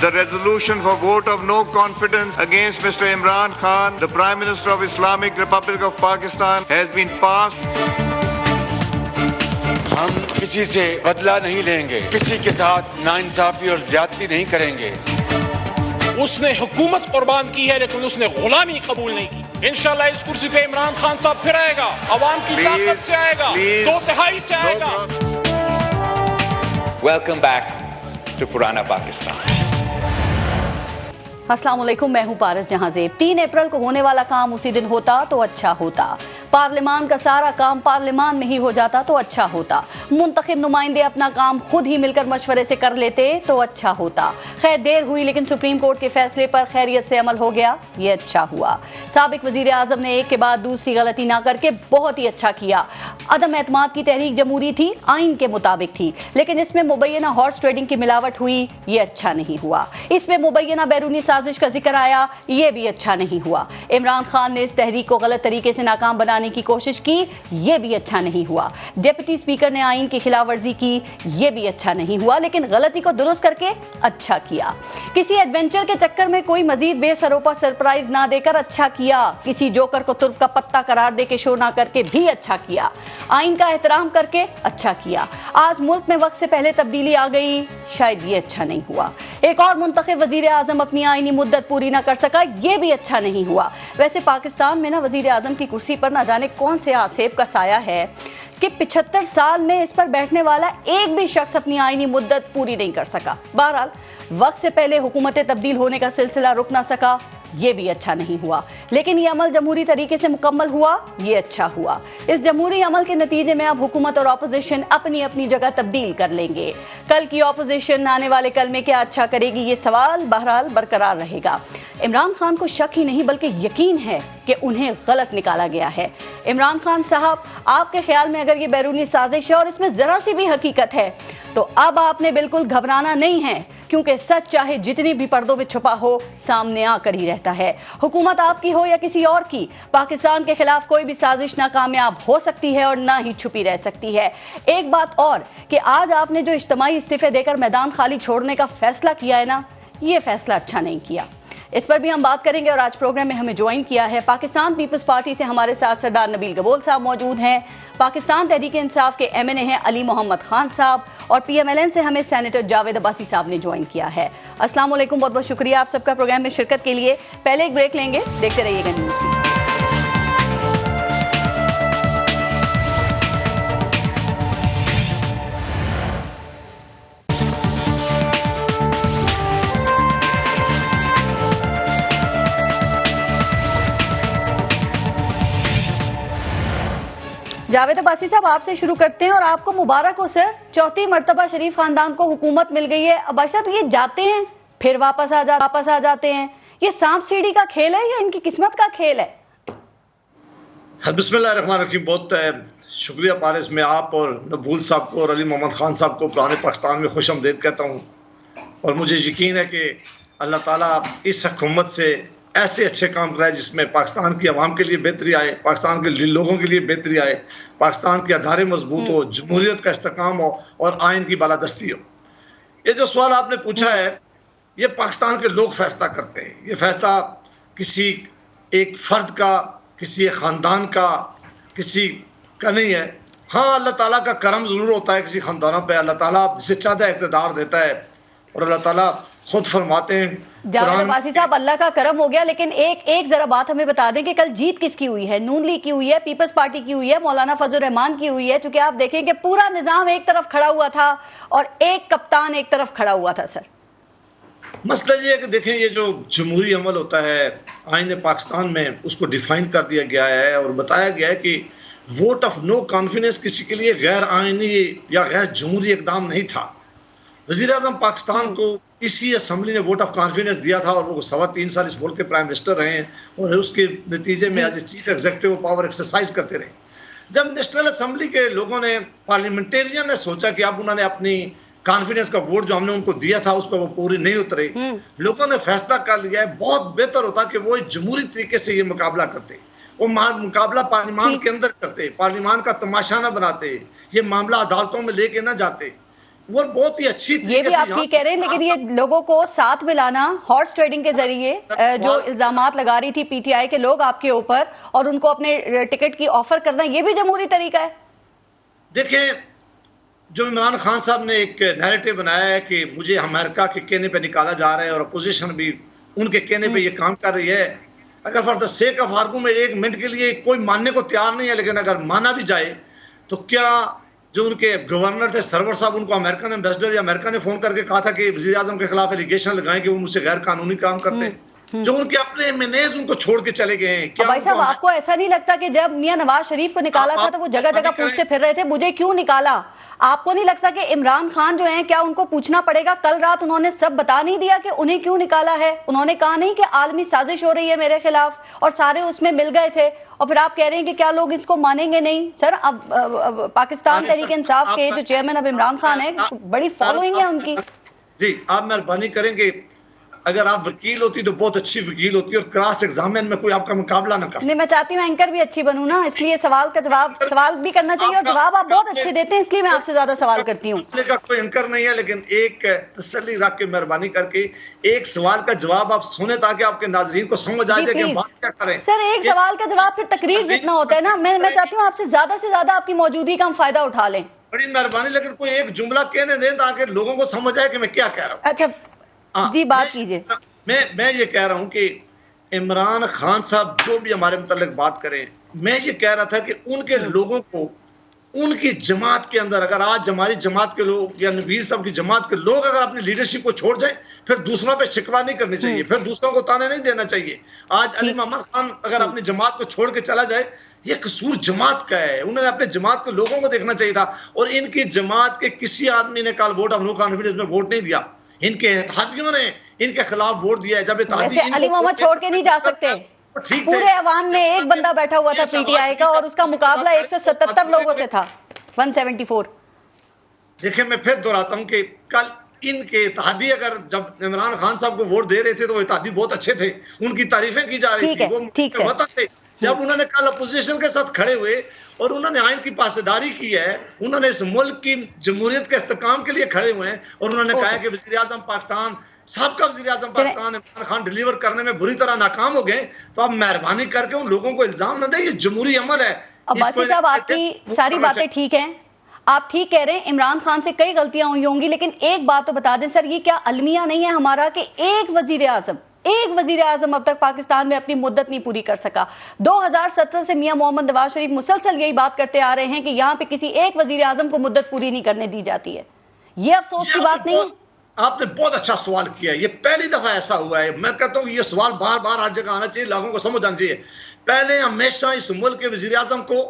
The resolution for vote of no confidence against Mr. Imran Khan, the Prime Minister of Islamic Republic of Pakistan, has been passed. ہم کسی سے بدلہ نہیں لیں گے، کسی کے ساتھ ناانصافی اور زیادتی نہیں کریں گے۔ اس نے حکومت قربان کی ہے لیکن اس نے غلامی قبول نہیں کی۔ انشاءاللہ اس کرسی پہ عمران خان صاحب پھر آئے گا، عوام کی طاقت سے آئے گا، 2/3 سے آئے گا۔ ویلکم بیک ٹو پرانا پاکستان۔ السلام علیکم، میں ہوں پارس جہانزیب۔ 3 اپریل کو ہونے والا کام اسی دن ہوتا تو اچھا ہوتا، پارلیمان کا سارا کام پارلیمان میں ہی ہو جاتا تو اچھا ہوتا، منتخب نمائندے اپنا کام خود ہی مل کر مشورے سے کر لیتے تو اچھا ہوتا۔ خیر دیر ہوئی لیکن سپریم کورٹ کے فیصلے پر خیریت سے عمل ہو گیا، یہ اچھا ہوا۔ سابق وزیر اعظم نے ایک کے بعد دوسری غلطی نہ کر کے بہت ہی اچھا کیا۔ عدم اعتماد کی تحریک جمہوری تھی، آئین کے مطابق تھی، لیکن اس میں مبینہ ہارس ٹریڈنگ کی ملاوٹ ہوئی، یہ اچھا نہیں ہوا۔ اس میں مبینہ بیرونی سازش کا ذکر آیا، یہ بھی اچھا نہیں ہوا۔ عمران خان نے اس تحریک کو غلط طریقے سے ناکام بنانے کی کوشش کی، یہ بھی اچھا نہیں ہوا۔ ڈپٹی اسپیکر نے آئین کی خلاف ورزی کی، یہ بھی اچھا نہیں ہوا، لیکن غلطی کو درست کر کے اچھا کیا۔ کسی ایڈونچر کے چکر میں کوئی مزید بے سروپا سرپرائز نہ دے کر اچھا کیا، کسی جوکر کو ترک کا پتہ قرار دے کے شو نہ کر کے بھی اچھا کیا، آئین کا احترام کر کے اچھا کیا۔ آج ملک میں وقت سے پہلے تبدیلی آ گئی، شاید یہ اچھا نہیں ہوا۔ ایک اور منتخب وزیر اعظم اپنی آئینی مدت پوری نہ کر سکا، یہ بھی اچھا نہیں ہوا۔ ویسے پاکستان میں وزیر اعظم کی کرسی پر نہ جانے کون سے آسیب کا سایہ ہے کہ 75 سال میں اس پر بیٹھنے والا ایک بھی شخص اپنی آئینی مدت پوری نہیں کر سکا۔ بہرحال وقت سے پہلے حکومتیں تبدیل ہونے کا سلسلہ رک نہ سکا، یہ بھی اچھا نہیں ہوا، لیکن یہ عمل جمہوری طریقے سے مکمل ہوا، یہ اچھا ہوا۔ اس جمہوری عمل کے نتیجے میں اب حکومت اور اپوزیشن اپنی اپنی جگہ تبدیل کر لیں گے۔ کل کی اپوزیشن آنے والے کل میں کیا اچھا کرے گی، یہ سوال بہرحال برقرار رہے گا۔ عمران خان کو شک ہی نہیں بلکہ یقین ہے کہ انہیں غلط نکالا گیا ہے۔ عمران خان صاحب، آپ کے خیال میں اگر یہ بیرونی سازش ہے اور اس میں ذرا سی بھی حقیقت ہے تو اب آپ نے بالکل گھبرانا نہیں ہے، کیونکہ سچ چاہے جتنی بھی پردوں میں چھپا ہو سامنے آ کر ہی رہتا ہے۔ حکومت آپ کی ہو یا کسی اور کی، پاکستان کے خلاف کوئی بھی سازش ناکامیاب ہو سکتی ہے اور نہ ہی چھپی رہ سکتی ہے۔ ایک بات اور کہ آج آپ نے جو اجتماعی استعفے دے کر میدان خالی چھوڑنے کا فیصلہ کیا ہے نا، یہ فیصلہ اچھا نہیں کیا۔ اس پر بھی ہم بات کریں گے اور آج پروگرام میں ہمیں جوائن کیا ہے پاکستان پیپلز پارٹی سے ہمارے ساتھ سردار نبیل گبول صاحب موجود ہیں، پاکستان تحریک انصاف کے ایم این اے ہیں علی محمد خان صاحب، اور پی ایم ایل این سے ہمیں سینیٹر جاوید عباسی صاحب نے جوائن کیا ہے۔ السلام علیکم، بہت بہت شکریہ آپ سب کا پروگرام میں شرکت کے لیے۔ پہلے ایک بریک لیں گے، دیکھتے رہیے گا نیوز بھی۔ جاوید عباسی صاحب، آپ سے شروع کرتے ہیں اور آپ کو مبارک ہو سر، 4تھی مرتبہ شریف خاندان کو حکومت مل گئی ہے۔ عباسی صاحب، یہ جاتے ہیں پھر واپس آ جاتے ہیں، یہ سانپ سیڑھی کا کھیل ہے یا ان کی قسمت کا کھیل ہے؟ بسم اللہ الرحمن الرحیم۔ بہت شکریہ پارس، میں آپ اور نبول صاحب کو اور علی محمد خان صاحب کو پرانے پاکستان میں خوش آمدید کہتا ہوں، اور مجھے یقین ہے کہ اللہ تعالیٰ اس حکومت سے ایسے اچھے کام کرائے جس میں پاکستان کی عوام کے لیے بہتری آئے، پاکستان کے لوگوں کے لیے بہتری آئے، پاکستان کے ادارے مضبوط ہو، جمہوریت کا استحکام ہو اور آئین کی بالادستی ہو۔ یہ جو سوال آپ نے پوچھا ہے، یہ پاکستان کے لوگ فیصلہ کرتے ہیں، یہ فیصلہ کسی ایک فرد کا، کسی ایک خاندان کا، کسی کا نہیں ہے۔ ہاں، اللہ تعالیٰ کا کرم ضرور ہوتا ہے کسی خاندانوں پہ، اللہ تعالیٰ جسے چاہتا ہے اقتدار دیتا ہے، اور اللہ تعالیٰ خود فرماتے ہیں۔ جاوید عباسی صاحب، اللہ کا کرم ہو گیا، لیکن ایک ذرا بات ہمیں بتا دیں کہ کل جیت کس کی ہوئی ہے؟ نون لیگ کی ہوئی ہے، پیپلز پارٹی کی ہوئی ہے، مولانا فضل الرحمان کی ہوئی ہے؟ چونکہ آپ دیکھیں کہ پورا نظام ایک طرف کھڑا ہوا تھا اور ایک کپتان ایک طرف کھڑا ہوا تھا سر۔ مسئلہ یہ ہے کہ دیکھیں، یہ جو جمہوری عمل ہوتا ہے آئین پاکستان میں، اس کو ڈیفائن کر دیا گیا ہے اور بتایا گیا ہے کہ ووٹ آف نو کانفیڈنس کسی کے لیے غیر آئینی یا غیر جمہوری اقدام نہیں تھا۔ وزیر اعظم پاکستان کو اسی اسمبلی نے ووٹ آف کانفیڈنس دیا تھا، اور وہ 3.25 سال اس ملک کے پرائم منسٹر رہے ہیں، اور اس کے نتیجے میں as a chief executive power exercise کرتے رہے۔ جب نیشنل اسمبلی کے لوگوں نے، پارلیمنٹیرین نے سوچا کہ اب انہوں نے اپنی کانفیڈنس کا ووٹ جو ہم نے ان کو دیا تھا اس پہ وہ پوری نہیں اترے. لوگوں نے فیصلہ کر لیا ہے بہت بہتر ہوتا کہ وہ جمہوری طریقے سے یہ مقابلہ کرتے, وہ مقابلہ پارلیمان کے اندر کرتے, پارلیمان کا تماشا نہ بناتے, یہ معاملہ عدالتوں میں لے کے نہ جاتے. وہ بہت ہی اچھی یہ بھی آپ ٹھیک کہہ رہے ہیں, لیکن یہ لوگوں کو ساتھ ملانا ہارس ٹریڈنگ کے ذریعے جو الزامات لگا رہی تھی پی ٹی آئی کے لوگ آپ کے اوپر اور ان کو اپنے ٹکٹ کی آفر کرنا, یہ بھی جمہوری طریقہ ہے. دیکھیں جو عمران خان صاحب نے ایک نیریٹو بنایا ہے کہ مجھے امریکہ کے کہنے پہ نکالا جا رہا ہے اور اپوزیشن بھی ان کے کہنے پہ یہ کام کر رہی ہے, اگر for the sake of argument ایک منٹ کے لیے کوئی ماننے کو تیار نہیں ہے, لیکن اگر مانا بھی جائے تو کیا جو ان کے گورنر تھے سرور صاحب, ان کو امریکن ایمبیسڈر یا امریکہ نے فون کر کے کہا تھا کہ وزیر اعظم کے خلاف ایلیگیشن لگائیں کہ وہ مجھ سے غیر قانونی کام کرتے, جو ان کے اپنے منیز ان کو چھوڑ کے چلے گئے ہیں. بھائی صاحب آپ کو ایسا نہیں لگتا کہ جب میاں نواز شریف کو نکالا تھا تو وہ جگہ جگہ پوچھتے پھر رہے تھے مجھے کیوں نکالا؟ آپ کو نہیں لگتا کہ عمران خان جو ہیں کیا ان کو پوچھنا پڑے گا؟ کل رات انہوں نے سب بتا نہیں دیا کہ انہیں کیوں نکالا ہے؟ انہوں نے کہا نہیں کہ عالمی سازش ہو رہی ہے میرے خلاف اور سارے اس میں مل گئے تھے, اور پھر آپ کہہ رہے ہیں کہ کیا لوگ اس کو مانیں گے نہیں؟ سر اب پاکستان تحریک انصاف کے جو چیئرمین اب عمران خان ہیں بڑی فالوئنگ ہے ان کی. جی آپ مہربانی کریں کہ اگر آپ وکیل ہوتی تو بہت اچھی وکیل ہوتی اور کراس ایگزامن میں کوئی آپ کا مقابلہ نہ کر سکتے. نہیں میں چاہتی ہوں اینکر بھی اچھی بنوں نا, اس لیے سوال کا سوال بھی کرنا چاہیے اور جواب آپ بہت اچھے دیتے ہیں, اس لیے میں آپ سے زیادہ سوال کرتی ہوں. کوئی اینکر نہیں ہے, لیکن ایک تسلی رکھ کے مہربانی کر کے ایک سوال کا جواب آپ سنیں تاکہ آپ کے ناظرین کو سمجھ آ جائے کہ ہم بات کیا کریں. سر ایک سوال کا جواب پھر تقریر جتنا ہوتا ہے نا, میں چاہتی ہوں آپ سے زیادہ آپ کی موجودگی کا ہم فائدہ اٹھا لیں. بڑی مہربانی, لیکن کوئی ایک جملہ کہنے دیں تاکہ لوگوں کو سمجھ آئے کہ میں کیا کہہ رہا ہوں. اچھا جی بات کیجئے. میں یہ کہہ رہا ہوں کہ عمران خان صاحب جو بھی ہمارے متعلق بات کریں, میں یہ کہہ رہا تھا کہ ان کے لوگوں کو ان کی جماعت کے اندر, اگر آج ہماری جماعت کے لوگ یا نویر صاحب کی جماعت کے لوگ اگر اپنی لیڈرشپ کو چھوڑ جائیں پھر دوسروں پہ شکوہ نہیں کرنی چاہیے, پھر دوسروں کو تانے نہیں دینا چاہیے. آج علی محمد خان اگر اپنی جماعت کو چھوڑ کے چلا جائے یہ قصور جماعت کا ہے, انہوں نے اپنے جماعت کے لوگوں کو دیکھنا چاہیے تھا. اور ان کی جماعت کے کسی آدمی نے کل ووٹ آف نو کانفیڈنس میں ووٹ نہیں دیا, ان کے اتحادیوں نے ان کے خلاف ووٹ دیا ہے. جب ویسے علی محمد چھوڑ کے نہیں جا سکتے, پورے عوام میں ایک بندہ بیٹھا ہوا تھا پی ٹی آئی کا اور اس کا مقابلہ 177 لوگوں سے تھا, 174. دیکھیں میں پھر دہراتا ہوں کہ کل ان کے اتحادی اگر جب عمران خان صاحب کو ووٹ دے رہے تھے تو وہ اتحادی بہت اچھے تھے, ان کی تعریفیں کی جا رہی تھی, وہ وطن تھے. جب انہوں نے کل اپوزیشن کے ساتھ کھڑے ہوئے اور انہوں نے آئین کی پاسداری کی ہے, انہوں نے اس ملک کی جمہوریت کے استحکام کے لیے کھڑے ہوئے ہیں اور انہوں نے کہا کہ وزیر اعظم پاکستان سابقہ وزیر اعظم پاکستان عمران خان ڈیلیور کرنے میں بری طرح ناکام ہو گئے. تو آپ مہربانی کر کے ان لوگوں کو الزام نہ دیں, یہ جمہوری عمل ہے. عباسی صاحب آپ کی ساری باتیں ٹھیک ہیں, آپ ٹھیک کہہ رہے ہیں, عمران خان سے کئی غلطیاں ہوئی ہوں گی, لیکن ایک بات تو بتا دیں سر, یہ کیا المیہ نہیں ہے ہمارا کہ ایک وزیر اعظم اب تک پاکستان میں اپنی مدت نہیں پوری کر سکا. 2017 سے میاں محمد نواز شریف مسلسل یہی بات کرتے آ رہے ہیں کہ یہاں پہ کسی ایک وزیر اعظم کو مدت پوری نہیں کرنے دی جاتی ہے. یہ افسوس کی بات نہیں ہے؟ آپ نے بہت اچھا سوال کیا, یہ پہلی دفعہ ایسا ہوا ہے. میں کہتا ہوں یہ سوال بار بار ہر جگہ آنا چاہیے, لوگوں کو سمجھ آنا چاہیے. پہلے ہمیشہ اس ملک کے وزیر اعظم کو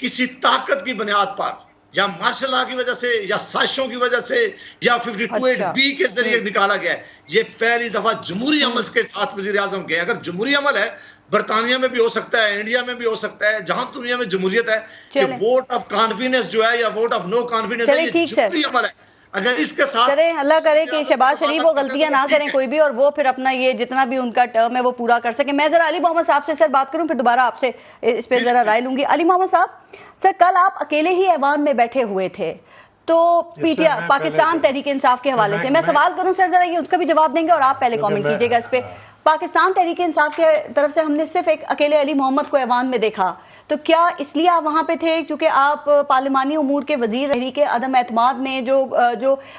کسی طاقت کی بنیاد پر یا مارشل لا کی وجہ سے یا سازشوں کی وجہ سے یا 52(b) کے ذریعے نکالا گیا ہے. یہ پہلی دفعہ جمہوری عمل کے ساتھ وزیر اعظم گئے. اگر جمہوری عمل ہے, برطانیہ میں بھی ہو سکتا ہے, انڈیا میں بھی ہو سکتا ہے, جہاں دنیا میں جمہوریت ہے, کہ ووٹ آف کانفیڈنس جو ہے یا ووٹ آف نو کانفیڈنس ہے, یہ جمہوری عمل ہے. اگر اس کے ساتھ کریں, اللہ کرے کہ شہباز شریف وہ غلطیاں نہ کریں کوئی بھی, اور وہ پھر اپنا یہ جتنا بھی ان کا ٹرم ہے وہ پورا کر سکیں. میں ذرا علی محمد صاحب سے سر بات کروں, پھر دوبارہ آپ سے اس پہ ذرا رائے لوں گی. علی محمد صاحب, سر کل آپ اکیلے ہی ایوان میں بیٹھے ہوئے تھے, تو P T I Pakistan Tehreek Insaf کے حوالے سے میں سوال کروں سر, ذرا یہ اس کا بھی جواب دیں گے اور آپ پہلے کامنٹ کیجیے گا اس پہ. پاکستان تحریک انصاف کے طرف سے ہم نے صرف ایک اکیلے علی محمد کو ایوان میں دیکھا, تو کیا اس لیے آپ وہاں پہ تھے چونکہ آپ پارلیمانی امور کے وزیر تحریک عدم اعتماد میں جو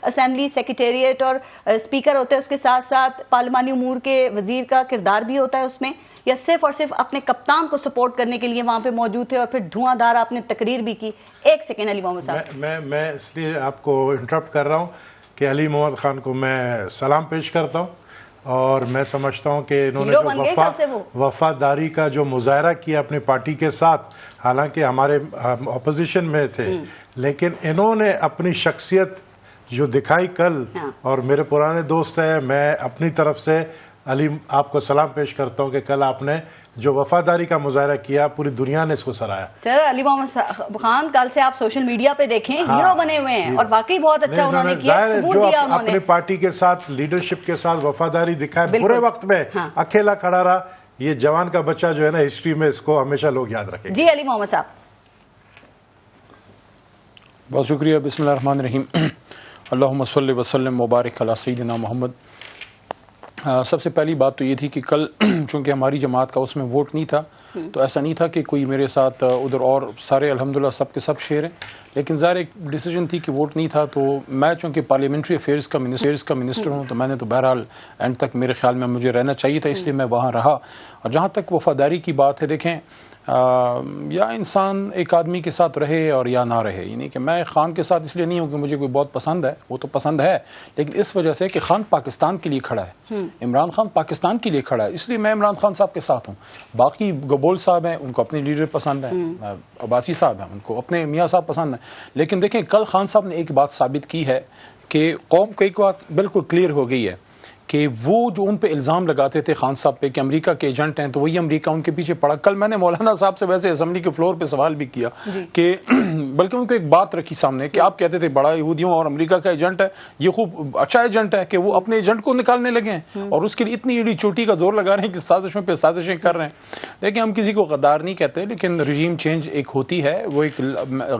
اسمبلی سیکریٹریٹ اور اسپیکر ہوتے ہیں اس کے ساتھ ساتھ پارلیمانی امور کے وزیر کا کردار بھی ہوتا ہے اس میں, یا صرف اور صرف اپنے کپتان کو سپورٹ کرنے کے لیے وہاں پہ موجود تھے اور پھر دھواں دھار آپ نے تقریر بھی کی؟ ایک سیکنڈ علی محمد صاحب, میں اس لیے آپ کو انٹرپٹ کر رہا ہوں کہ علی محمد خان کو میں سلام پیش کرتا ہوں, اور میں سمجھتا ہوں کہ انہوں نے جو وفاداری کا جو مظاہرہ کیا اپنی پارٹی کے ساتھ, حالانکہ ہمارے اپوزیشن میں تھے, لیکن انہوں نے اپنی شخصیت جو دکھائی کل, اور میرے پرانے دوست ہیں, میں اپنی طرف سے علی آپ کو سلام پیش کرتا ہوں کہ کل آپ نے جو وفاداری کا مظاہرہ کیا پوری دنیا نے اس کو سراہا. سر علی محمد خان کل سے آپ سوشل میڈیا پہ دیکھیں ہیرو بنے ہوئے ہیں اور واقعی بہت اچھا انہوں نے کیا, ثبوت دیا انہوں نے. اپنے پارٹی کے ساتھ لیڈرشپ کے ساتھ وفاداری دکھائے, برے وقت میں اکیلا کھڑا رہا. یہ جوان کا بچہ جو ہے نا ہسٹری میں اس کو ہمیشہ لوگ یاد رکھیں گے. جی علی محمد صاحب. بہت شکریہ. بسم اللہ الرحمن الرحیم. اللہم صلی وسلم مبارک علی سیدنا محمد. سب سے پہلی بات تو یہ تھی کہ کل چونکہ ہماری جماعت کا اس میں ووٹ نہیں تھا تو ایسا نہیں تھا کہ کوئی میرے ساتھ ادھر, اور سارے الحمدللہ سب کے سب شیئر ہیں, لیکن ظاہر ایک ڈیسیجن تھی کہ ووٹ نہیں تھا. تو میں چونکہ پارلیمنٹری افیئرز کا منسٹر ہوں تو میں نے تو بہرحال اینڈ تک میرے خیال میں مجھے رہنا چاہیے تھا, اس لیے میں وہاں رہا. اور جہاں تک وفاداری کی بات ہے, دیکھیں یا انسان ایک آدمی کے ساتھ رہے اور یا نہ رہے, یعنی کہ میں خان کے ساتھ اس لیے نہیں ہوں کہ مجھے کوئی بہت پسند ہے, وہ تو پسند ہے, لیکن اس وجہ سے کہ خان پاکستان کے لیے کھڑا ہے, عمران خان پاکستان کے لیے کھڑا ہے, اس لیے میں عمران خان صاحب کے ساتھ ہوں. باقی گبول صاحب ہیں, ان کو اپنے لیڈر پسند ہیں, عباسی صاحب ہیں, ان کو اپنے میاں صاحب پسند ہیں. لیکن دیکھیں کل خان صاحب نے ایک بات ثابت کی ہے کہ قوم کو ایک بات بالکل کلیئر ہو گئی ہے کہ وہ جو ان پہ الزام لگاتے تھے خان صاحب پہ کہ امریکہ کے ایجنٹ ہیں, تو وہی امریکہ ان کے پیچھے پڑا. کل میں نے مولانا صاحب سے ویسے اسمبلی کے فلور پہ سوال بھی کیا کہ بلکہ ان کو ایک بات رکھی سامنے کہ آپ کہتے تھے بڑا یہودیوں اور امریکہ کا ایجنٹ ہے, یہ خوب اچھا ایجنٹ ہے کہ وہ اپنے ایجنٹ کو نکالنے لگے ہیں اور اس کے لیے اتنی ایڑی چوٹی کا زور لگا رہے ہیں کہ سازشوں پہ سازشیں کر رہے ہیں. دیکھیں ہم کسی کو غدار نہیں کہتے, لیکن رجیم چینج ایک ہوتی ہے, وہ ایک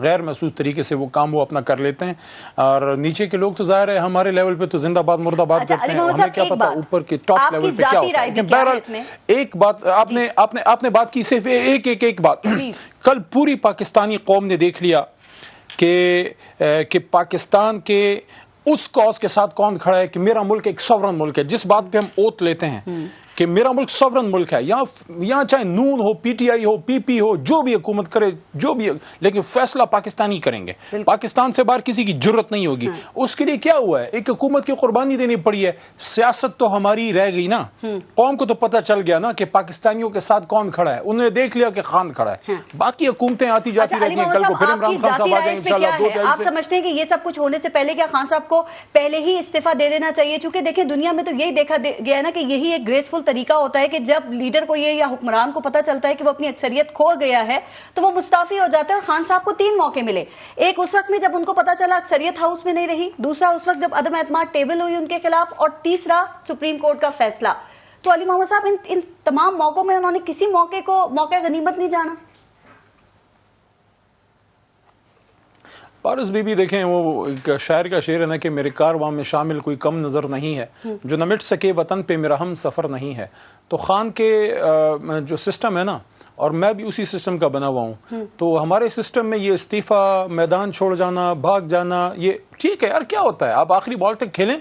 غیر محسوس طریقے سے وہ کام وہ اپنا کر لیتے ہیں, اور نیچے کے لوگ تو ظاہر ہے ہمارے لیول پہ تو زندہ باد مردہ باد کرتے ہیں, ہمیں کیا پتا اوپر کے ٹاپ لیول پہ کیا ہوتا ہے. بہرحال ایک بات آپ نے بات کی, صرف ایک بات. کل پوری پاکستانی قوم نے دیکھ لیا کہ پاکستان کے اس کاز کے ساتھ کون کھڑا ہے کہ میرا ملک ایک سورن ملک ہے. جس بات پہ ہم اوت لیتے ہیں کہ میرا ملک سورن ملک ہے, یہاں چاہے نون ہو, پی ٹی آئی ہو, پی پی ہو, جو بھی حکومت کرے, جو بھی, لیکن فیصلہ پاکستانی کریں گے. پاکستان سے باہر کسی کی جرت نہیں ہوگی. اس کے لیے کیا ہوا ہے, ایک حکومت کی قربانی دینی پڑی ہے. سیاست تو ہماری رہ گئی نا, قوم کو تو پتہ چل گیا نا کہ پاکستانیوں کے ساتھ کون کھڑا ہے, انہوں نے دیکھ لیا کہ خان کھڑا ہے. باقی حکومتیں آتی جاتی رہتی ہیں, کل کو پھر عمران خان صاحب آ جائیں انشاءاللہ. آپ سمجھتے ہیں کہ یہ سب کچھ ہونے سے پہلے کیا خان صاحب کو پہلے ہی استعفیٰ دے دینا چاہیے؟ چونکہ دیکھیں دنیا میں تو یہی دیکھا گیا ہے نا کہ یہی ایک گریسفل طریقہ ہوتا ہے کہ جب لیڈر کو یہ یا حکمران کو پتا چلتا ہے کہ وہ اپنی اکثریت کھو گیا ہے تو وہ مستعفی ہو جاتا ہے. اور خان صاحب کو 3 موقع ملے, ایک اس وقت میں جب ان کو پتا چلا اکثریت ہاؤس میں نہیں رہی, دوسرا اس وقت جب عدم اعتماد ٹیبل ہوئی ان کے خلاف, اور تیسرا سپریم کورٹ کا فیصلہ. تو علی محمد صاحب ان تمام موقعوں میں انہوں نے کسی موقع غنیمت نہیں جانا. پارس بی بی دیکھیں وہ ایک شاعر کا شعر ہے نا کہ میرے کارواں میں شامل کوئی کم نظر نہیں ہے, جو نہ مٹ سکے وطن پہ میرا ہم سفر نہیں ہے. تو خان کے جو سسٹم ہے نا, اور میں بھی اسی سسٹم کا بنا ہوا ہوں, تو ہمارے سسٹم میں یہ استعفیٰ, میدان چھوڑ جانا, بھاگ جانا, یہ ٹھیک ہے یار. کیا ہوتا ہے, آپ آخری بال تک کھیلیں,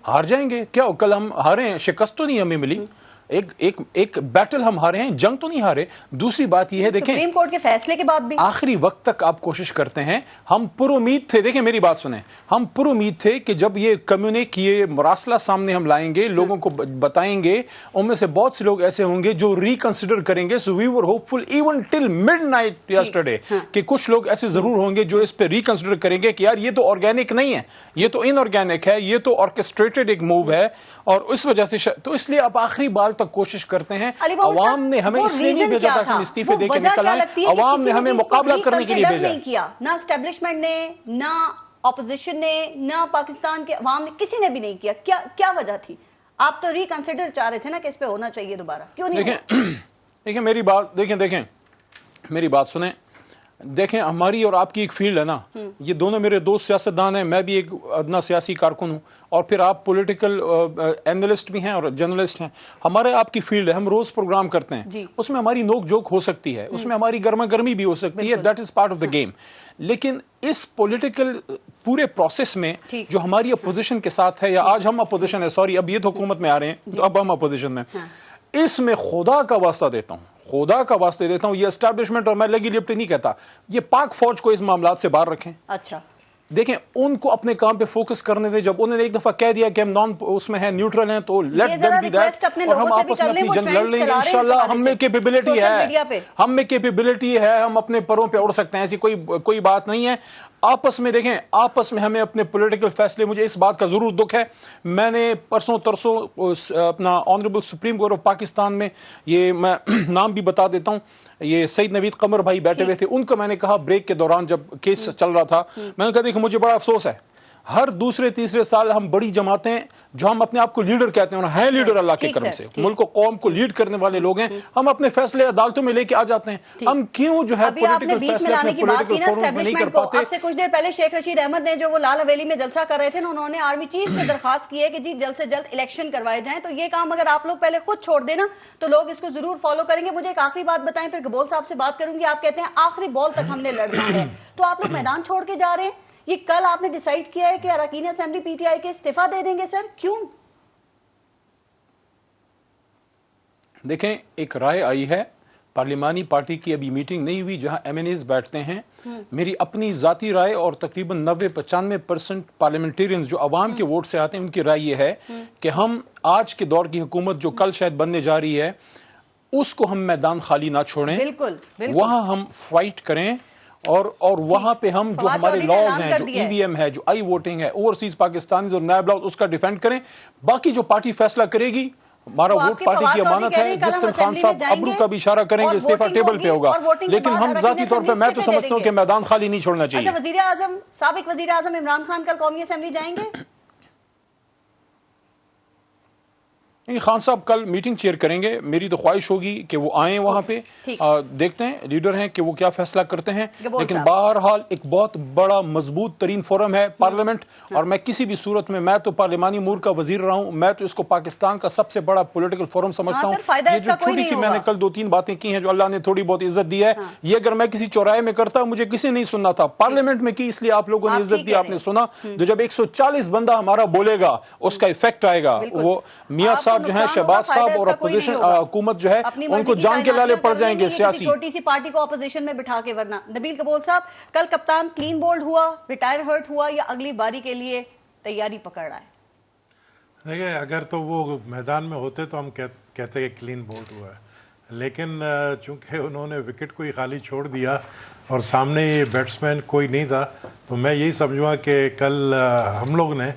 ہار جائیں گے, کیا ہو, کل ہم ہارے ہیں, شکست تو نہیں ہمیں ملی, ایک بیٹل ہم ہارے ہیں, جنگ تو نہیں ہارے. دوسری بات یہ ہے دیکھیں سپریم کورٹ کے فیصلے کے بعد بھی آخری وقت تک آپ کوشش کرتے ہیں. ہم پر امید تھے, دیکھیں میری بات سنیں, ہم پر امید تھے کہ جب یہ کمیونیک یہ مراسلہ سامنے ہم لائیں گے, لوگوں کو بتائیں گے, ان میں سے بہت سے لوگ ایسے ہوں گے جو ریکنسیڈر کریں گے. سو وی ور ہوپفل ایون ٹل مڈ نائٹ یسٹرڈے کہ کچھ لوگ ایسے ضرور ہوں گے جو اس پہ ریکنسیڈر کریں گے کہ یار یہ تو آرگینک نہیں ہے, یہ تو ان آرگینک ہے, یہ تو آرکسٹریٹڈ ایک موو ہے. اور اس وجہ سے تو اس لیے آپ آخری بال تک کوشش کرتے ہیں. عوام نے ہمیں اس لیے نہیں بھیجا تھا کہ ہم استعفے دے کے نکل آئیں, عوام نے ہمیں مقابلہ کرنے کے لیے بھیجا. نہ اسٹیبلشمنٹ نے, نہ اپوزیشن نے, نہ پاکستان کے عوام نے, کسی نے بھی نہیں کیا. کیا وجہ تھی؟ آپ تو ریکنسیڈر چاہ رہے تھے نا کہ اس پہ ہونا چاہیے دوبارہ, کیوں نہیں؟ دیکھیں میری بات, دیکھیں میری بات سنیں. دیکھیں ہماری اور آپ کی ایک فیلڈ ہے نا, یہ دونوں میرے دوست سیاستدان ہیں, میں بھی ایک ادنا سیاسی کارکن ہوں, اور پھر آپ پولیٹیکل اینالسٹ بھی ہیں اور جرنلسٹ ہیں. ہمارے آپ کی فیلڈ ہے, ہم روز پروگرام کرتے ہیں, اس میں ہماری نوک جوک ہو سکتی ہے, اس میں ہماری گرما گرمی بھی ہو سکتی ہے, that is part of the game. لیکن اس پولیٹیکل پورے پروسیس میں جو ہماری اپوزیشن کے ساتھ ہے, یا آج ہم اپوزیشن ہے, سوری اب یہ تو حکومت میں آ رہے ہیں تو اب ہم اپوزیشن میں, اس میں خدا کا واسطہ دیتا ہوں, خدا کا واسطے دیتا ہوں, یہ اسٹیبلشمنٹ, اور میں لگی لپٹی نہیں کہتا, یہ پاک فوج کو اس معاملات سے باہر رکھیں. اچھا دیکھیں ان کو اپنے کام پہ فوکس کرنے دیں. جب انہوں نے ایک دفعہ کہہ دیا کہ ہم نان اس میں ہیں, نیوٹرل ہیں, تو لیٹ دیم بی دیٹ, اور ہم آپس میں اپنی جنگ لڑ لیں گے انشاءاللہ. ہم میں کیپیبلٹی ہے, ہم میں کیپیبلٹی ہے, ہم اپنے پروں پہ اڑ سکتے ہیں, ایسی کوئی بات نہیں ہے. آپس میں دیکھیں، آپس میں ہمیں اپنے پولیٹیکل فیصلے، مجھے اس بات کا ضرور دکھ ہے، میں نے پرسوں ترسوں اپنا honourable supreme court of Pakistan میں، یہ میں نام بھی بتا دیتا ہوں، یہ سعید نوید قمر بھائی بیٹھے ہوئے تھے، ان کو میں نے کہا بریک کے دوران جب کیس چل رہا تھا، میں نے کہا دیکھیں مجھے بڑا افسوس ہے، ہر دوسرے تیسرے سال ہم بڑی جماعتیں جو ہم اپنے آپ کو لیڈر کہتے ہیں اور ہیں لیڈر اللہ کے کرم سے، ملک و قوم کو لیڈ کرنے والے لوگ ہیں، ہم اپنے فیصلے عدالتوں میں لے کے آ جاتے ہیں، ہم کیوں جو ہے پولیٹیکل فیصلے اپنے پولیٹیکل فورمز میں نہیں کر پاتے؟ اب سے کچھ دیر پہلے شیخ رشید احمد نے جو وہ لال حویلی میں جلسہ کر رہے تھے نا، انہوں نے آرمی چیف سے درخواست کی ہے کہ جی جلد سے جلد الیکشن کروائے جائیں، تو یہ کام اگر آپ لوگ پہلے خود چھوڑ دیں نا تو لوگ اس کو ضرور فالو کریں گے۔ مجھے ایک آخری بات بتائیں، پھر گبول صاحب سے بات کروں گی۔ آپ کہتے ہیں آخری بال تک ہم نے لڑنا ہے، تو آپ لوگ میدان چھوڑ کے جا رہے ہیں، یہ کل آپ نے ڈیسائیڈ کیا ہے کہ اراکین اسمبلی پی ٹی آئی کے استعفیٰ دے دیں گے سر، کیوں؟ دیکھیں ایک رائے آئی ہے، پارلیمانی پارٹی کی ابھی میٹنگ نہیں ہوئی جہاں ایم این ایز بیٹھتے ہیں، میری اپنی ذاتی رائے اور تقریباً 90-95% پارلیمنٹیرینز جو عوام کے ووٹ سے آتے ہیں ان کی رائے یہ ہے کہ ہم آج کے دور کی حکومت جو کل شاید بننے جا رہی ہے اس کو ہم میدان خالی نہ چھوڑیں، وہاں ہم فائٹ کریں، اور وہاں پہ ہم جو ہمارے لاز ہیں، جو ای وی ایم ہے، جو آئی ووٹنگ ہے، اوورسیز پاکستانیز اور نیب لاز، اس کا ڈیفینڈ کریں، باقی جو پارٹی فیصلہ کرے گی، ہمارا ووٹ پارٹی کی امانت ہے۔ جس دن خان صاحب ابرو کا بھی اشارہ کریں گے استعفیٰ ٹیبل پہ ہوگا، لیکن ہم ذاتی طور پہ میں تو سمجھتا ہوں کہ میدان خالی نہیں چھوڑنا چاہیے۔ اچھا، وزیر اعظم، سابق وزیر اعظم عمران خان کل قومی اسمبلی جائیں گے؟ خان صاحب کل میٹنگ چیئر کریں گے، میری تو خواہش ہوگی کہ وہ آئیں وہاں پہ، دیکھتے ہیں لیڈر ہیں کہ وہ کیا فیصلہ کرتے ہیں، لیکن بہرحال ایک بہت بڑا مضبوط ترین فورم ہے پارلیمنٹ، اور میں کسی بھی صورت میں تو پارلیمانی امور کا وزیر رہا ہوں، میں تو اس کو پاکستان کا سب سے بڑا پولیٹیکل فورم سمجھتا ہوں۔ یہ جو چھوٹی سی میں نے کل 2-3 باتیں کی ہیں جو اللہ نے تھوڑی بہت عزت دی ہے، یہ اگر میں کسی چوراہے میں کرتا مجھے کسی نہیں سننا تھا، پارلیمنٹ میں کی اس لیے آپ لوگوں نے عزت دی، آپ نے سنا، جو جب 140 بندہ ہمارا بولے گا اس کا ایفیکٹ آئے گا۔ وہ میاں صاحب جو ہیں، شہباز اور اپوزیشن حکومت جو ہے ان کو جان کے لالے پڑ جائیں گے سیاسی، چھوٹی سی پارٹی کو اپوزیشن میں بٹھا کے، ورنہ نبیل گبول صاحب کل کپتان کلین بولڈ ہوا، ریٹائر ہرٹ ہوا، یا اگلی باری کے لیے تیاری پکڑ رہا ہے؟ دیکھیں اگر تو وہ میدان میں ہوتے تو ہم کہتے کہ کلین بولڈ ہوا ہے، لیکن چونکہ انہوں نے وکٹ کو ہی خالی چھوڑ دیا اور سامنے یہ بیٹسمین کوئی نہیں تھا، تو میں یہی سمجھوں کہ کل ہم لوگ نے،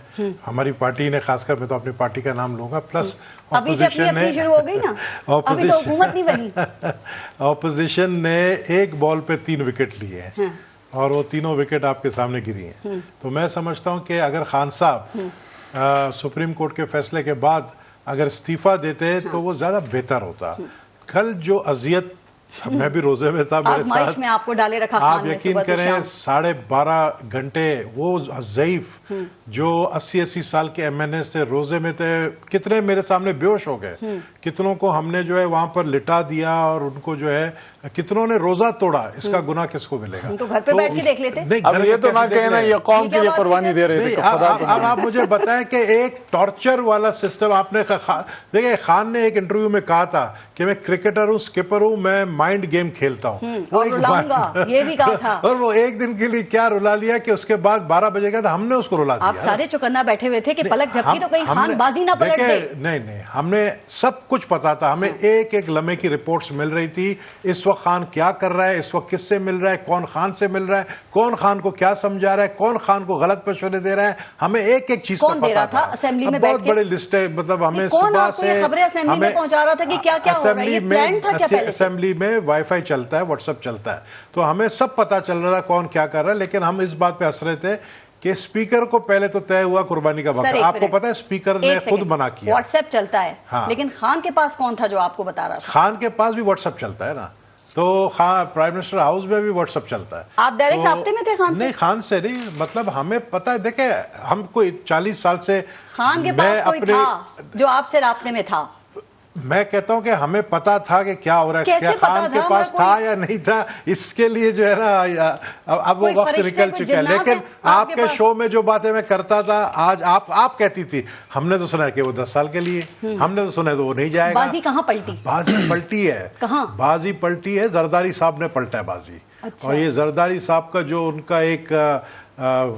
ہماری پارٹی نے، خاص کر میں تو اپنی پارٹی کا نام لوں گا، پلس اپوزیشن نے ایک بال پہ 3 وکٹ لیے ہیں اور وہ تینوں وکٹ آپ کے سامنے گری ہیں، تو میں سمجھتا ہوں کہ اگر خان صاحب سپریم کورٹ کے فیصلے کے بعد اگر استعفیٰ دیتے تو وہ زیادہ بہتر ہوتا۔ کل جو اذیت، میں بھی روزے میں تھا، میرے ساتھ میں آپ کو ڈالے رکھا، آپ یقین کریں 12.5 گھنٹے وہ ضعیف جو 80 سال کے ایم این اے سے روزے میں تھے، کتنے میرے سامنے بے ہوش ہو گئے، کتنوں کو ہم نے جو ہے وہاں پر لٹا دیا، اور ان کو جو ہے کتنوں نے روزہ توڑا، اس کا گناہ کس کو ملے گا؟ تو گھر پہ بیٹھ کے دیکھ لیتے۔ اب یہ تو نہ کہنا یہ قوم کے لیے قربانی دے رہے تھے۔ اب آپ مجھے بتائیں کہ ایک ٹارچر والا سسٹم آپ نے، دیکھیں خان نے ایک انٹرویو میں کہا تھا کہ میں کرکٹر ہوں، سکپر ہوں، میں مائنڈ گیم کھیلتا ہوں، یہ بھی کہا تھا، اور وہ ایک دن کے لیے کیا رلا لیا کہ اس کے بعد 12 بجے کا تھا، ہم نے اس کو رلا دیا۔ آپ سارے چوکنا بیٹھے ہوئے تھے کہ پلک جھپکی تو کہیں خان بازی نہ پلٹ دے۔ نہیں، ہم نے سب کچھ پتا تھا، ہمیں ایک ایک لمحے کی رپورٹس مل رہی تھی، اس وقت خان کیا کر رہا ہے، اس وقت کس سے مل رہا ہے، کون خان سے مل رہا ہے، کون خان کو کیا سمجھا رہا ہے، کون خان کو غلط مشورے دے رہا ہے، ہمیں ایک ایک چیز کا پتا تھا۔ اسمبلی میں بہت بڑی لسٹ ہے، مطلب ہمیں صبح سے خبریں اسمبلی میں پہنچا رہا تھا کہ کیا کیا ہو رہا ہے، یہ پلان تھا کیا پہلے؟ اسمبلی میں وائی فائی چلتا ہے، واٹس ایپ چلتا ہے، تو ہمیں سب پتا چل رہا تھا کون کیا کر رہا ہے، لیکن ہم اس بات پہ ہنس رہے تھے کہ اسپیکر کو پہلے تو طے ہوا قربانی کا وقت، آپ کو پتا ہے اسپیکر نے خود منع کیا۔ واٹس ایپ چلتا ہے، لیکن خان کے پاس کون تھا جو آپ کو بتا رہا تھا؟ خان کے پاس بھی واٹس ایپ چلتا ہے نا، تو پرائم منسٹر ہاؤس میں بھی واٹس ایپ چلتا ہے۔ آپ ڈائریکٹ رابطے میں تھے خان سے؟ نہیں، خان سے نہیں، مطلب ہمیں پتا ہے، دیکھیں ہم کوئی 40 سال سے، خان کے پاس کوئی تھا جو آپ سے رابطے میں تھا؟ میں کہتا ہوں کہ ہمیں پتا تھا کہ کیا ہو رہا ہے، کیا خان کے پاس تھا یا نہیں تھا، اس کے لیے جو ہے نا اب وہ وقت نکل چکا ہے، لیکن آپ کے شو میں جو باتیں میں کرتا تھا، آج آپ کہتی تھی، ہم نے تو سنا ہے کہ وہ 10 سال کے لیے، ہم نے تو سنا ہے تو وہ نہیں جائے گا۔ بازی کہاں پلٹی؟ بازی پلٹی ہے، کہاں بازی پلٹی ہے؟ زرداری صاحب نے پلٹا ہے بازی، اور یہ زرداری صاحب کا جو ان کا ایک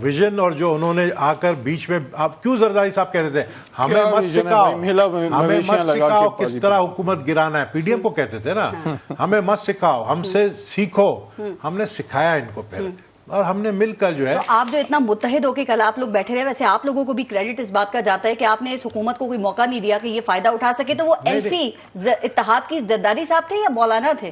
ویژن، اور جو انہوں نے آ کر بیچ میں، آپ کیوں زرداری صاحب کہتے تھے ہمیں مت سکھاؤ کس طرح حکومت گرانا ہے، پی ڈی ایم کو کہتے تھے نا، ہمیں مت سکھاؤ، ہم سے سیکھو، ہم نے سکھایا ان کو پہلے، اور ہم نے مل کر جو ہے. آپ جو اتنا متحد ہو کے کل آپ لوگ بیٹھے رہے, ویسے آپ لوگوں کو بھی کریڈٹ اس بات کا جاتا ہے کہ آپ نے اس حکومت کو کوئی موقع نہیں دیا کہ یہ فائدہ اٹھا سکے, تو وہ ایلفی اتحاد کی زرداری صاحب تھے یا مولانا تھے؟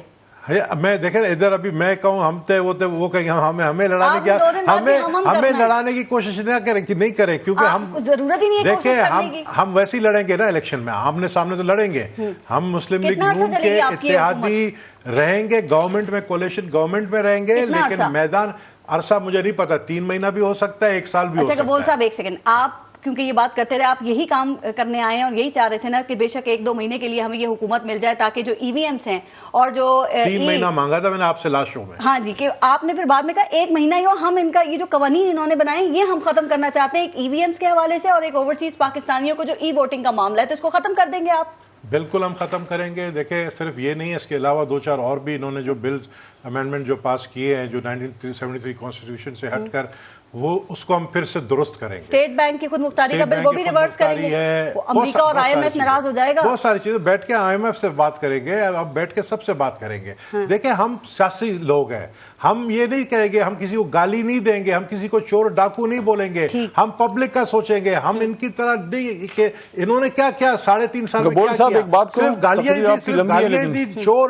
میں دیکھیں ادھر ابھی میں کہوں ہم تھے وہ کہیں ہمیں لڑانے کی ہمیں لڑانے کی کوشش نہیں کریں, کیونکہ ہم ضرورت ہی نہیں ہے دیکھیں ہم ویسے ہی لڑیں گے نا الیکشن میں, آمنے سامنے تو لڑیں گے. ہم مسلم لیگ نون کے اتحادی رہیں گے, گورنمنٹ میں کولیشن گورنمنٹ میں رہیں گے, لیکن میدان عرصہ مجھے نہیں پتا, 3 مہینہ بھی ہو سکتا ہے, 1 سال بھی ہو سکتا ہے. کبول صاحب ایک سیکنڈ, آپ کیونکہ یہ بات کرتے رہے, آپ یہی کام کرنے آئے ہیں اور یہی چاہ رہے تھے نا کہ بے شک 1-2 مہینے کے لیے ہمیں یہ حکومت مل جائے تاکہ جو ای وی ایمز ہیں اور جو 3 مہینہ مانگا تھا میں نے آپ سے لاسٹ شو میں. ہاں جی, کہ آپ نے پھر بعد میں کہا 1 مہینہ ہی ہو, ہم ان کا یہ جو قوانین انہوں نے بنائے یہ ہم ختم کرنا چاہتے ہیں, ایک ای وی ایمز کے حوالے سے اور ایک اوورسیز پاکستانیوں کو جو ای ووٹنگ کا معاملہ ہے, تو اس کو ختم کر دیں گے آپ؟ بالکل ہم ختم کریں گے. دیکھیں صرف یہ نہیں ہے, اس کے علاوہ 2-4 اور بھی انہوں نے جو بلز امینڈمنٹ جو پاس کیے ہیں جو 1973 کانسٹیٹیوشن سے ہٹ کر, وہ اس کو ہم پھر سے درست کریں گے. اسٹیٹ بینک کی خود مختاری کا بل وہ بھی ریورس کریں گے, امریکہ اور آئی ایم ایف ناراض ہو جائے گا. بہت ساری چیزیں بیٹھ کے آئی ایم ایف سے بات کریں گے, اب بیٹھ کے سب سے بات کریں گے. دیکھیں ہم سیاسی لوگ ہیں, ہم یہ نہیں کہیں گے, ہم کسی کو گالی نہیں دیں گے, ہم کسی کو چور ڈاکو نہیں بولیں گے, ہم پبلک کا سوچیں گے. ہم ان کی طرح نہیں کہ انہوں نے کیا 3.5 سال میں کیا کیا, صرف گالیاں دی, چور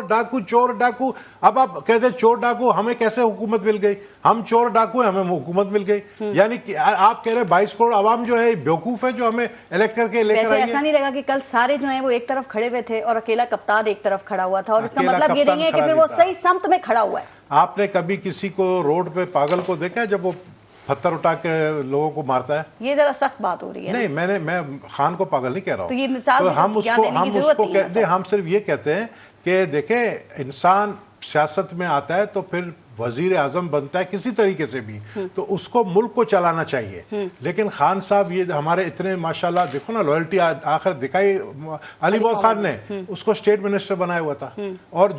ڈاکو. اب آپ کہتے ہیں چور ڈاکو, ہمیں کیسے حکومت مل گئی؟ ہم چور ڈاکو ہیں, ہمیں حکومت مل گئی. یعنی کہ آپ کہہ رہے 22 کروڑ عوام جو ہے بیوقوف ہے جو ہمیں الیکٹ کر کے لے کر آئی ہے. ایسا نہیں لگا کہ کل سارے جو ہیں وہ ایک طرف کھڑے ہوئے تھے اور اکیلا کپتان ایک طرف کھڑا ہوا تھا, اور اس کا مطلب یہ نہیں ہے کہ پھر وہ صحیح سمت میں کھڑا ہوا ہے. آپ نے کبھی کسی کو روڈ پہ پاگل کو دیکھا ہے جب وہ پتھر اٹھا کے لوگوں کو مارتا ہے؟ یہ ذرا سخت بات ہو رہی ہے. نہیں, میں خان کو پاگل نہیں کہہ رہا ہوں, تو یہ مثال ہم اس کو کہتے ہیں, ہم صرف یہ کہتے ہیں کہ دیکھیں انسان سیاست میں آتا ہے تو پھر وزیر اعظم بنتا ہے کسی طریقے سے بھی, تو اس کو ملک کو چلانا چاہیے. لیکن خان صاحب یہ ہمارے اتنے ماشاءاللہ دیکھو نا لوئلٹی آخر دکھائی, علی محمد خان نے اس کو اسٹیٹ منسٹر بنایا ہوا تھا, اور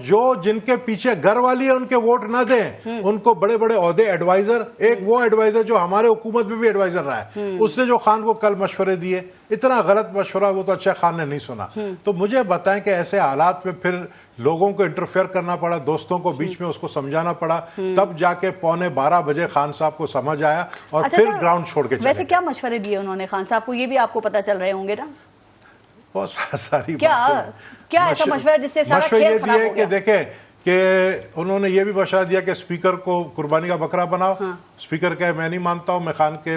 جن کے پیچھے گھر والی ہے ان کے ووٹ نہ دیں, ان کو بڑے بڑے عہدے ایڈوائزر, ایک وہ ایڈوائزر جو ہمارے حکومت میں بھی ایڈوائزر رہا ہے, اس نے جو خان کو کل مشورے دیے, اتنا غلط مشورہ وہ تو اچھا خان نے نہیں سنا. تو مجھے بتائیں کہ ایسے حالات میں پھر لوگوں کو انٹرفیئر کرنا پڑا, دوستوں کو بیچ میں اس کو سمجھانا پڑا, تب جا کے 11:45 بجے خان صاحب کو سمجھ آیا اور پھر گراؤنڈ چھوڑ کے چلے. ویسے کیا مشورے دیے انہوں نے خان صاحب کو, یہ بھی آپ کو پتہ چل رہے ہوں گے نا؟ بہت ساری کیا ایسا مشورہ جس سے سارا کھیل خراب ہو گیا؟ کہ دیکھیں کہ انہوں نے یہ بھی مشورہ دیا کہ اسپیکر کو قربانی کا بکرا بناؤ. اسپیکر کہے میں نہیں مانتا ہوں, میں خان کے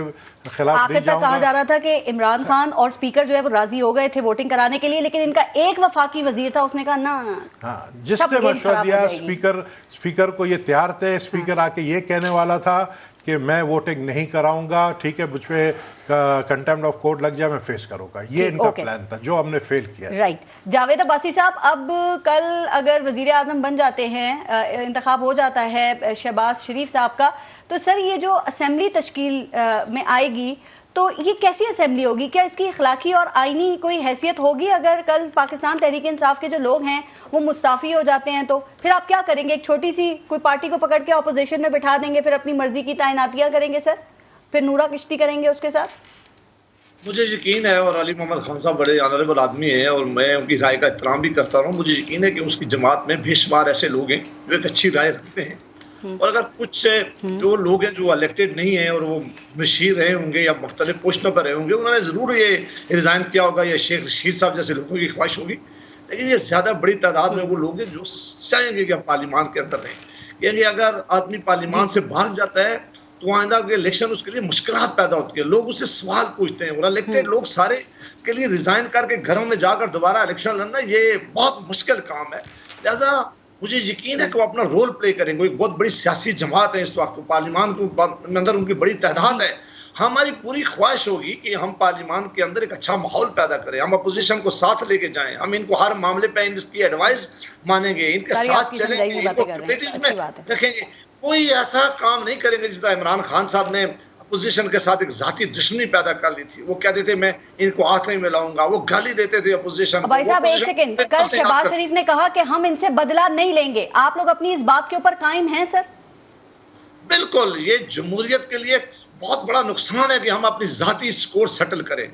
خلاف نہیں جاؤں گا. کہا جا رہا تھا کہ عمران خان اور اسپیکر جو ہے وہ راضی ہو گئے تھے ووٹنگ کرانے کے لیے, لیکن ان کا ایک وفاقی وزیر تھا, اس نے کہا نا. ہاں, جس نے مشورہ دیا اسپیکر کو یہ تیار تھے. اسپیکر آ کے یہ کہنے والا تھا کہ میں ووٹنگ نہیں کراؤں گا, ٹھیک ہے مجھ پہ کنٹیمپٹ آف کورٹ لگ جائے میں فیس کروں گا. یہ ان کا پلان تھا جو ہم نے فیل کیا. رائٹ. جاوید عباسی صاحب, اب کل اگر وزیر اعظم بن جاتے ہیں, انتخاب ہو جاتا ہے شہباز شریف صاحب کا, تو سر یہ جو اسمبلی تشکیل میں آئے گی تو یہ کیسی اسمبلی ہوگی؟ کیا اس کی اخلاقی اور آئینی کوئی حیثیت ہوگی اگر کل پاکستان تحریک انصاف کے جو لوگ ہیں وہ مستعفی ہو جاتے ہیں تو پھر آپ کیا کریں گے؟ ایک چھوٹی سی کوئی پارٹی کو پکڑ کے اپوزیشن میں بٹھا دیں گے, پھر اپنی مرضی کی تعیناتیاں کریں گے سر, پھر نورا کشتی کریں گے اس کے ساتھ؟ مجھے یقین ہے, اور علی محمد خان صاحب بڑے آنریبل آدمی ہیں اور میں ان کی رائے کا احترام بھی کرتا ہوں, مجھے یقین ہے کہ اس کی جماعت میں بے شمار ایسے لوگ ہیں جو ایک اچھی رائے رکھتے ہیں, اور اگر کچھ جو لوگ ہیں جو الیکٹڈ نہیں ہیں اور وہ مشیر رہے ہوں گے یا مختلف پوسٹوں پر رہے ہوں گے, انہوں نے ضرور یہ ریزائن کیا ہوگا, یا شیخ رشید صاحب جیسے لوگوں کی خواہش ہوگی, لیکن یہ زیادہ بڑی تعداد میں وہ لوگ ہیں جو چاہیں گے کہ ہم پارلیمان کے اندر رہیں. یعنی اگر آدمی پارلیمان سے بھاگ جاتا ہے تو آئندہ کے الیکشن اس کے لیے مشکلات پیدا ہوتی ہیں, لوگ اس سے سوال پوچھتے ہیں, اور الیکٹڈ لوگ سارے کے لیے ریزائن کر کے گھروں میں جا کر دوبارہ الیکشن لڑنا یہ بہت مشکل کام ہے. لہٰذا مجھے یقین ہے کہ وہ اپنا رول پلے کریں گے. ایک بہت بڑی سیاسی جماعت ہے اس وقت, پارلیمان کے اندر ان کی بڑی تعداد ہے. ہماری پوری خواہش ہوگی کہ ہم پارلیمان کے اندر ایک اچھا ماحول پیدا کریں, ہم اپوزیشن کو ساتھ لے کے جائیں, ہم ان کو ہر معاملے پہ ان کی ایڈوائز مانیں گے, ان کے ساتھ چلیں گے, ان کو کمیٹیز میں رکھیں گے. کوئی ایسا کام نہیں کریں گے جس طرح عمران خان صاحب نے اپوزیشن کے ساتھ ایک ذاتی دشمنی پیدا کر لی تھی. وہ کہتے تھے میں ان کو ہاتھ نہیں ملاؤں گا, وہ گالی دیتے تھے اپوزیشن کو. بھائی صاحب ایک سیکنڈ, کل شہباز شریف نے کہا کہ ہم ان سے بدلہ نہیں لیں گے, آپ لوگ اپنی اس بات کے اوپر قائم ہیں سر؟ بالکل, یہ جمہوریت کے لیے بہت بڑا نقصان ہے کہ ہم اپنی ذاتی سکور سیٹل کریں.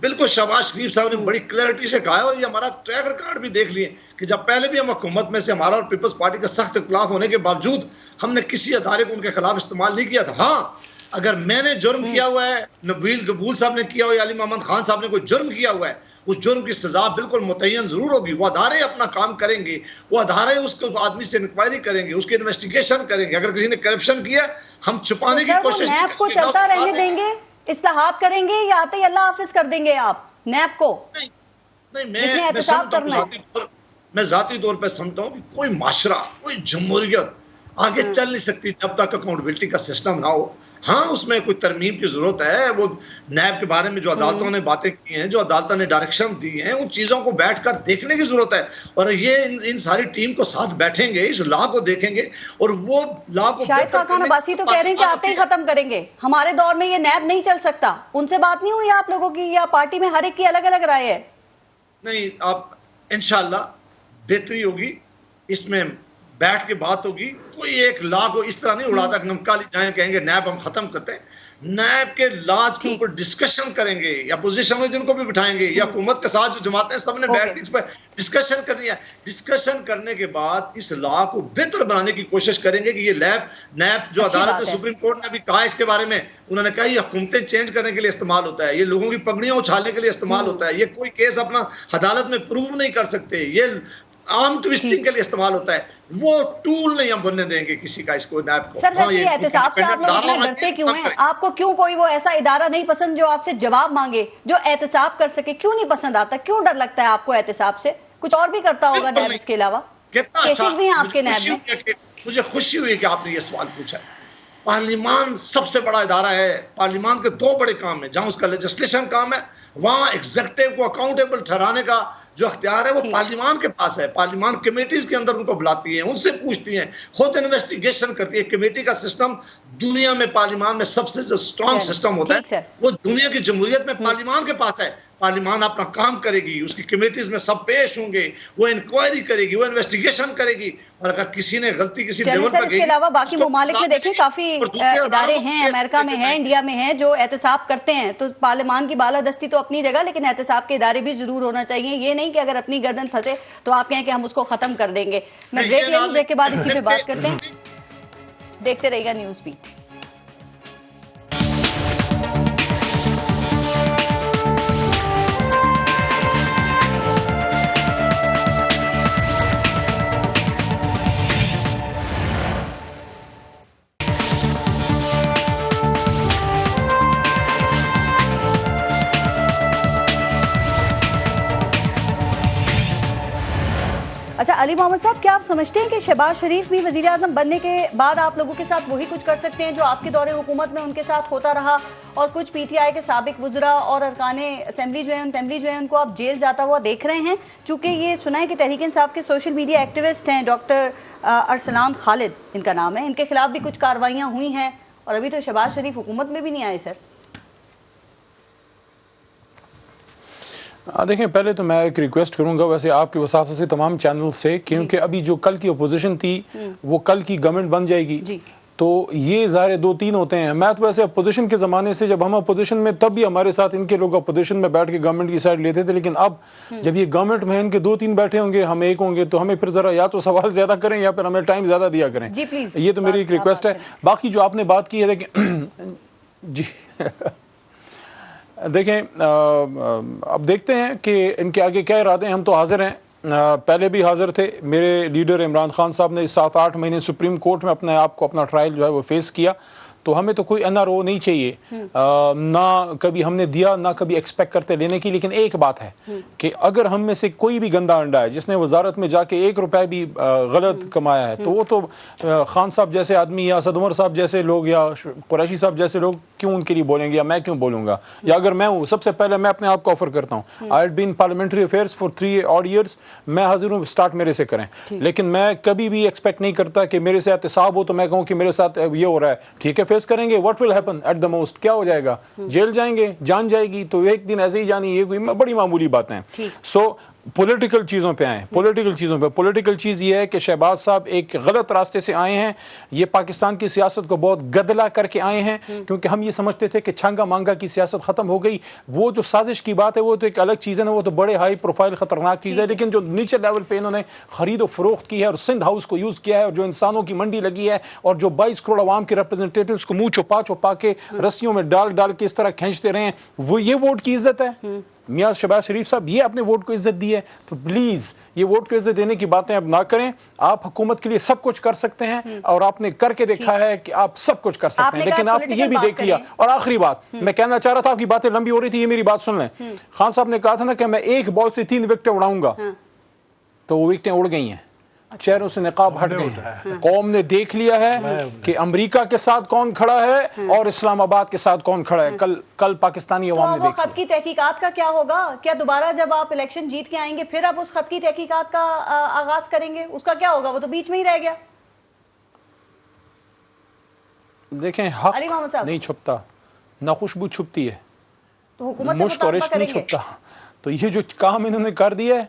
بالکل شہباز شریف صاحب نے بڑی کلیئرٹی سے کہا ہے، اور یہ ہمارا ٹریک ریکارڈ بھی دیکھ لیے کہ جب پہلے بھی ہم حکومت میں سے ہمارا اور پیپلز پارٹی کا سخت اختلاف ہونے کے باوجود ہم نے کسی ادارے کو ان کے خلاف استعمال نہیں کیا تھا. ہاں اگر میں نے جرم کیا ہوا ہے، نبیل قبول صاحب نے کیا ہوا ہے، علی محمد خان صاحب نے کوئی جرم کیا ہوا ہے، اس جرم کی سزا بالکل متعین ضرور ہوگی. وہ ادارے اپنا کام کریں گے، وہ ادارے اس کو آدمی سے انکوائری کریں گے، اس کی انویسٹیگیشن کریں گے. اگر کسی نے کرپشن کیا ہم چھپانے کی کوشش نیب کو چلتا رہنے دیں گے، اصلاحات کریں گے یا آتے ہی اللہ حافظ کر دیں گے آپ نیب کو؟ میں ذاتی طور پہ سمجھتا ہوں کہ کوئی معاشرہ، کوئی جمہوریت آگے چل نہیں سکتی جب تک اکاؤنٹیبلٹی کا سسٹم نہ ہو. ہاں اس میں کوئی ترمیم کی ضرورت ہے. وہ نیب کے بارے میں جو عدالتوں نے باتیں کی ہیں، جو عدالتوں نے ڈائریکشن دی ہیں، ان چیزوں کو بیٹھ کر دیکھنے کی ضرورت ہے. اور یہ ان ساری ٹیم کو ساتھ بیٹھیں گے، اس لا کو دیکھیں گے اور وہ لا کو شاہد خاقان عباسی تو کہہ رہے ہیں کہ آتے ہی ختم کریں گے. ہمارے دور میں یہ نیب نہیں چل سکتا. ان سے بات نہیں ہوئی آپ لوگوں کی یا پارٹی میں ہر ایک کی الگ الگ رائے ہے؟ نہیں، آپ انشاءاللہ بہتری ہوگی، اس میں بیٹھ کے بات ہوگی. کوئی ایک لا کو اس طرح نہیں اڑاتا کہ نمکالی جائیں کہیں گے نیب ہم ختم کرتے ہیں. نیب کے لاز کے اوپر ڈسکشن کریں گے، یا اپوزیشن میں جن کو بھی بٹھائیں گے یا حکومت کے ساتھ جو جماعتیں سب نے بیٹھ کے اس پر ڈسکشن کرنی ہے. ڈسکشن کرنے کے بعد اس لا کو بہتر بنانے کی کوشش کریں گے کہ یہ نیب جو عدالت میں سپریم کورٹ نے ابھی کہا اس کے بارے میں، انہوں نے کہا یہ حکومتیں چینج کرنے کے لیے استعمال ہوتا ہے، یہ لوگوں کی پگڑیاں اچھالنے کے لیے استعمال ہوتا ہے، یہ کوئی کیس اپنا عدالت میں پروو نہیں کر سکتے، یہ عام ٹویسٹنگ کے لیے استعمال ہوتا ہے. وہ ٹول نہیں ہم بننے دیں گے کسی کا اس کو نیب کو. سر ویسے یہ احتساب سے آپ لوگ اتنا ڈرتے کیوں ہیں؟ آپ کو کیوں کوئی وہ ایسا ادارہ نہیں پسند جو آپ سے جواب مانگے، جو احتساب کر سکے؟ کیوں نہیں پسند آتا؟ کیوں ڈر لگتا ہے آپ کو احتساب سے؟ کچھ اور بھی کرتا ہوگا نیب اس کے علاوہ؟ کیسز بھی ہیں آپ کے نیب میں؟ مجھے خوشی ہوئی کہ آپ نے یہ سوال پوچھا. پارلیمان سب سے بڑا ادارہ ہے. پارلیمان کے دو بڑے کام ہیں، جہاں اس کا لیجسلیشن کام ہے وہاں ایگزیکٹو کو اکاؤنٹیبل ٹھہرانے کا جو اختیار ہے وہ پارلیمان کے پاس ہے. پارلیمان کمیٹیز کے اندر ان کو بلاتی ہیں، ان سے پوچھتی ہیں، خود انویسٹیگیشن کرتی ہے. کمیٹی کا سسٹم دنیا میں پارلیمان میں سب سے جو اسٹرانگ سسٹم ہوتا ہے وہ دنیا کی جمہوریت میں پارلیمان کے پاس ہے. پارلیمان اپنا کام کرے گی، اس کی کمیٹیز میں سب پیش ہوں گے، وہ انکوائری کرے گی، وہ انویسٹیگیشن کرے گی. اور اگر کسی نے غلطی کسی لیول پر اس کے علاوہ باقی ممالک میں دیکھیں کافی ادارے ہیں، امریکہ میں ہیں، انڈیا میں ہیں، جو احتساب کرتے ہیں. تو پارلیمان کی بالادستی تو اپنی جگہ، لیکن احتساب کے ادارے بھی ضرور ہونا چاہیے. یہ نہیں کہ اگر اپنی گردن پھنسے تو آپ کہیں کہ ہم اس کو ختم کر دیں گے. میں بریک لے لوں، بریک کے بعد اسی پہ بات کرتے ہیں. دیکھتے رہیے گا نیوز بیٹ. اچھا علی محمد صاحب، کیا آپ سمجھتے ہیں کہ شہباز شریف بھی وزیر اعظم بننے کے بعد آپ لوگوں کے ساتھ وہی کچھ کر سکتے ہیں جو آپ کے دور حکومت میں ان کے ساتھ ہوتا رہا، اور کچھ پی ٹی آئی کے سابق وزراء اور ارکان اسمبلی جو ہیں ان کو آپ جیل جاتا ہوا دیکھ رہے ہیں؟ چونکہ یہ سنا ہے کہ تحریک انصاف کے سوشل میڈیا ایکٹیوسٹ ہیں ڈاکٹر ارسلان خالد ان کا نام ہے، ان کے خلاف بھی کچھ کارروائیاں ہوئی ہیں اور ابھی تو شہباز شریف حکومت میں بھی نہیں آئے. سر دیکھیں، پہلے تو میں ایک ریکویسٹ کروں گا ویسے آپ کی وساطت سے تمام چینل سے، کیونکہ ابھی جو کل کی اپوزیشن تھی وہ کل کی گورنمنٹ بن جائے گی، تو یہ ظاہر 2-3 ہوتے ہیں. میں تو ویسے اپوزیشن کے زمانے سے، جب ہم اپوزیشن میں تب بھی ہمارے ساتھ ان کے لوگ اپوزیشن میں بیٹھ کے گورنمنٹ کی سائڈ لیتے تھے، لیکن اب جب یہ گورنمنٹ میں ان کے 2-3 بیٹھے ہوں گے، ہم ایک ہوں گے، تو ہمیں پھر ذرا یا تو سوال زیادہ کریں یا پھر ہمیں ٹائم زیادہ دیا کریں. یہ تو میری ایک ریکویسٹ ہے. باقی جو آپ نے بات کی ہے جی دیکھیں، اب دیکھتے ہیں کہ ان کے آگے کیا ارادے ہیں. ہم تو حاضر ہیں، پہلے بھی حاضر تھے. میرے لیڈر عمران خان صاحب نے 7-8 مہینے سپریم کورٹ میں اپنے آپ کو اپنا ٹرائل جو ہے وہ فیس کیا. تو ہمیں تو کوئی NRO نہیں چاہیے، نہ کبھی ہم نے دیا نہ کبھی ایکسپیکٹ کرتے لینے کی. لیکن ایک بات ہے کہ اگر ہم میں سے کوئی بھی گندا انڈا ہے جس نے وزارت میں جا کے 1 روپے بھی غلط کمایا ہے، تو وہ تو خان صاحب جیسے آدمی یا اسد عمر صاحب جیسے لوگ یا قریشی صاحب جیسے لوگ کیوں ان کے لیے بولیں گے، یا میں کیوں بولوں گا؟ یا اگر میں ہوں، سب سے پہلے میں اپنے آپ کو آفر کرتا ہوں، I had been parliamentary affairs for 3 odd years، میں حاضر ہوں، اسٹارٹ میرے سے کریں. لیکن میں کبھی بھی ایکسپیکٹ نہیں کرتا کہ میرے سے احتساب ہو تو میں کہوں کہ میرے ساتھ یہ ہو رہا ہے، ٹھیک ہے فیس کریں گے. What will happen at the most? کیا ہو جائے گا؟ جیل جائیں گے، جان جائے گی، تو ایک دن ایسے ہی جانی، یہ کوئی بڑی معمولی باتیں ہیں. سو پولیٹیکل چیزوں پہ آئیں، پولیٹیکل چیزوں پہ. پولیٹیکل چیز یہ ہے کہ شہباز صاحب ایک غلط راستے سے آئے ہیں. یہ پاکستان کی سیاست کو بہت گدلا کر کے آئے ہیں، کیونکہ ہم یہ سمجھتے تھے کہ چھانگا مانگا کی سیاست ختم ہو گئی. وہ جو سازش کی بات ہے وہ تو ایک الگ چیز ہے نا، وہ تو بڑے ہائی پروفائل خطرناک چیز ہے. لیکن جو نیچے لیول پہ انہوں نے خرید و فروخت کی ہے اور سندھ ہاؤس کو یوز کیا ہے، اور جو انسانوں کی منڈی لگی ہے، اور جو 22 کروڑ عوام کے ریپرزنٹیٹیوز کو منہ چھپا کے رسیوں میں ڈال کے اس طرح کھینچتے رہے ہیں، وہ یہ ووٹ کی عزت ہے؟ میاں شہباز شریف صاحب یہ اپنے ووٹ کو عزت دی ہے، تو پلیز یہ ووٹ کو عزت دینے کی باتیں اب نہ کریں. آپ حکومت کے لیے سب کچھ کر سکتے ہیں، اور آپ نے کر کے دیکھا ہے کہ آپ سب کچھ کر سکتے ہیں، لیکن آپ نے یہ بھی دیکھ لیا. اور آخری بات میں کہنا چاہ رہا تھا، آپ کی باتیں لمبی ہو رہی تھی، یہ میری بات سن لیں. خان صاحب نے کہا تھا نا کہ میں ایک بال سے 3 وکٹیں اڑاؤں گا، تو وہ وکٹیں اڑ گئی ہیں، چہروں سے نقاب ہٹ گئے ہیں. قوم نے دیکھ لیا ہے کہ امریکہ کے ساتھ کون کھڑا ہے اور اسلام آباد کے ساتھ کون کھڑا ہے. کل پاکستانی عوام نے تو وہ دیکھ خط کی تحقیقات کا کیا ہوگا؟ کیا دوبارہ جب آپ الیکشن جیت کے آئیں گے پھر آپ اس خط کی تحقیقات کا آغاز کریں گے؟ اس کا کیا ہوگا؟ وہ تو بیچ میں ہی رہ گیا. دیکھیں، حق نہیں چھپتا، نہ خوشبو چھپتی ہے، تو حکومت سے مشک اور عشق نہیں چھپتا. تو یہ جو کام انہوں نے کر دیا ہے،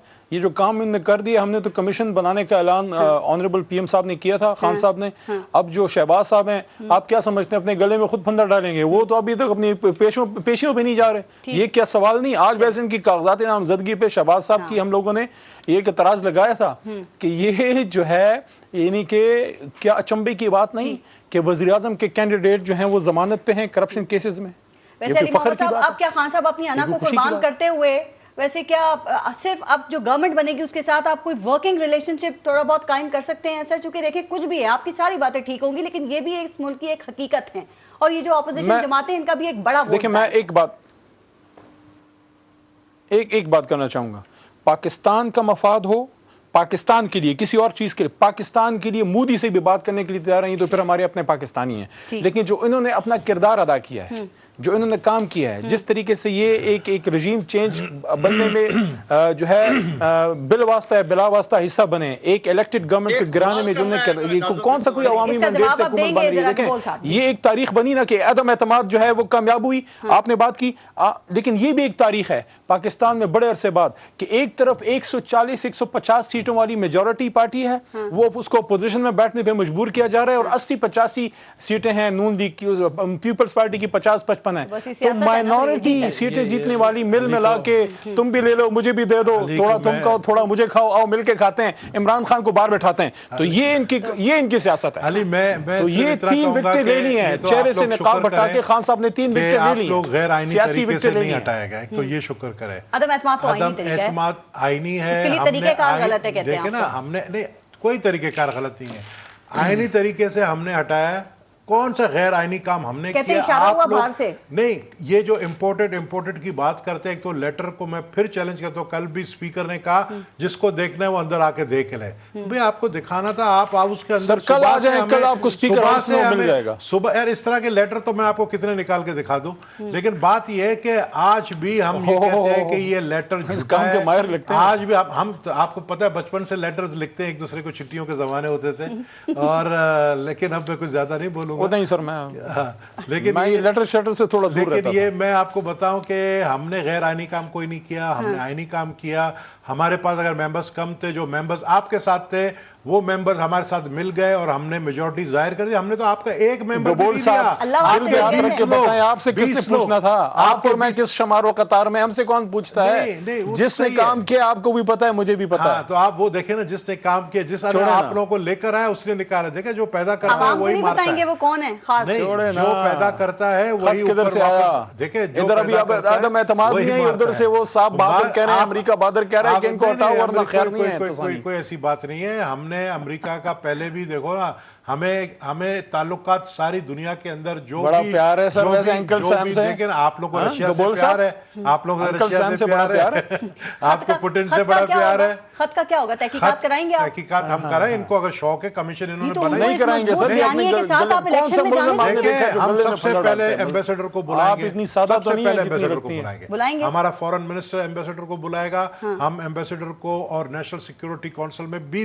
ہم نے تو کمیشن بنانے کا اعلان آنریبل پی ایم صاحب نے کیا تھا، خان صاحب نے. اب جو شہباز صاحب ہیں، آپ کیا سمجھتے ہیں اپنے گلے میں خود پھندر ڈالیں گے؟ وہ تو ابھی تک اپنی پیشیوں پہ نہیں جا رہے. یہ کیا سوال نہیں؟ آج ویسے ان کی کاغذات نامزدگی پہ شہباز صاحب کی ہم لوگوں نے ایک اعتراض لگایا تھا کہ یہ جو ہے، یعنی کہ کیا اچنبے کی بات نہیں کہ وزیر اعظم کے کینڈیڈیٹ جو ہیں وہ ضمانت پہ ہیں کرپشن کیسز میں. ویسے علی محمد صاحب، آپ کیا خان صاحب اپنی انا کو قربان کرتے ہوئے ویسے کیا صرف اب جو گورنمنٹ بنے گی اس کے ساتھ آپ کوئی ورکنگ ریلیشن شپ تھوڑا بہت قائم کر سکتے ہیں سر؟ چونکہ دیکھیں کچھ بھی ہے، آپ کی ساری باتیں ٹھیک ہوں گی، لیکن یہ بھی اس ملک کی ایک حقیقت ہے، اور یہ جو اپوزیشن جماعتیں ان کا بھی ایک بڑا ووٹ ہے. دیکھیں، میں ایک بات کرنا چاہوں گا. پاکستان کا مفاد ہو، پاکستان کے لیے، کسی اور چیز کے لیے، پاکستان کے لیے مودی سے بھی بات کرنے کے لیے تیار ہیں، تو پھر ہمارے اپنے پاکستانی ہیں. لیکن جو انہوں نے اپنا کردار ادا کیا ہے، جو انہوں نے کام کیا ہے، جس طریقے سے یہ ایک رجیم چینج بننے میں جو ہے بل واسطہ ہے بلا واسطہ حصہ بنے، ایک الیکٹڈ گورنمنٹ کے گرانے میں جو کون سا کوئی عوامی مینڈیٹ سے حکومت بن رہی ہے. دیکھیں، یہ ایک تاریخ بنی نا کہ عدم اعتماد جو ہے وہ کامیاب ہوئی. آپ نے بات کی، لیکن یہ بھی ایک تاریخ ہے پاکستان میں بڑے عرصے بعد کہ ایک طرف 140-150 سیٹوں والی میجورٹی پارٹی ہے، وہ اس کو اپوزیشن میں بیٹھنے پہ مجبور کیا جا رہا ہے، اور 80-85 سیٹیں ہیں نون لیگ کی، پیپلز پارٹی کی 50-55 ہیں. تو مائنورٹی سیٹیں جیتنے والی مل ملا کے تم بھی لے لو، مجھے بھی دے دو، تھوڑا تم کھاؤ تھوڑا مجھے کھاؤ، آؤ مل کے کھاتے ہیں، عمران خان کو باہر بٹھاتے ہیں. تو یہ ان کی سیاست ہے. تو یہ 3 وکٹیں لے لی ہیں، چہرے سے نقاب ہٹا کے خان صاحب نے 3 وکٹیں لے لی ہیں، غیر آئینی سیاسی طریقے سے وکٹیں نہیں ہٹایا گیا. تو یہ شکر کرے. عدم اعتماد آئینی ہے، اس کے لیے طریقہ کار غلط ہے، کہتے ہیں. دیکھیں نا، ہم نے نہیں، کوئی طریقہ کار غلط نہیں ہے، آئینی طریقے سے ہم نے ہٹایا. کون سا غیر آئینی کام ہم نے کیا؟ اشارہ ہوا باہر سے نہیں، یہ جو امپورٹڈ کی بات کرتے ہیں، ایک تو لیٹر کو میں پھر چیلنج کرتا ہوں. کل بھی اسپیکر نے کہا جس کو دیکھنا ہے وہ اندر آ کے دیکھ لے. بھئی آپ کو دکھانا تھا، آپ ہاؤس کے اندر کل آ جائیں، کل آپ کو اسپیکر ہاؤس میں مل جائے گا. صبح یار اس طرح کے لیٹر تو میں آپ کو کتنے نکال کے دکھا دوں، لیکن بات یہ ہے کہ آج بھی ہم یہ کہتے ہیں کہ یہ لیٹر آج بھی ہم، آپ کو پتہ ہے بچپن سے لیٹرز لکھتے ہیں ایک دوسرے کو، چھٹیوں کے زمانے ہوتے تھے، اور لیکن اب میں کچھ زیادہ نہیں بولوں گا. نہیں سر، میں لیکن یہ لیٹر شیٹر سے تھوڑا دور رہتا تھا. یہ میں آپ کو بتاؤں کہ ہم نے غیر آئینی کام کوئی نہیں کیا، ہم نے آئینی کام کیا. ہمارے پاس اگر ممبرز کم تھے، جو ممبرز آپ کے ساتھ تھے وہ ممبرز ہمارے ساتھ مل گئے اور ہم نے میجورٹی ظاہر کر دی. ہم نے تو آپ کا ایک ممبر بھی نہیں دیا. آپ سے کس نے پوچھنا تھا؟ آپ اور میں کس شمار و قطار میں؟ ہم سے کون پوچھتا ہے؟ جس نے کام کیا آپ کو بھی پتا ہے، مجھے بھی پتا ہے. تو آپ وہ دیکھیں نا، جس نے کام کیا، جس نے آپ لوگوں کو لے کر آیا اس نے نکالا. دیکھیں جو پیدا کرتا ہے وہی مارتا ہے. وہ کون ہے خاص؟ جو پیدا کرتا ہے وہی کدھر سے آیا؟ دیکھیں ادھر ابھی عدم اعتماد نہیں ہے، ادھر سے وہ صاحب بہادر کہہ رہے ہیں، امریکہ بہادر کہہ رہا ہے کہ ان کو ہٹاؤ ورنہ خیر نہیں ہے. کوئی ایسی بات نہیں ہے. ہم نے امریکہ کا پہلے بھی دیکھو نا، ہمیں تعلقات ساری دنیا کے اندر جو بڑا پیار ہے سر. ویسے انکل سیم سے، لیکن آپ لوگوں کو رشیا سے پیار ہے، آپ لوگوں کو رشیا سے پیار ہے، آپ کو پوٹن سے بڑا پیار ہے. خط کا کیا ہوگا؟ تحقیقات کرائیں گے آپ؟ تحقیقات ہم کرائیں. ان کو اگر شوق ہے، کمیشن انہوں نے بنائی. نہیں کرائیں گے سر. ہم سب سے پہلے ایمبیسڈر کو بلائیں گے. اتنی سادہ تو نہیں ہے. بلائیں گے. ہمارا فورن منسٹر ایمبیسڈر کو بلائے گا. ہم ایمبیسڈر کو اور نیشنل سیکیورٹی کونسل میں بھی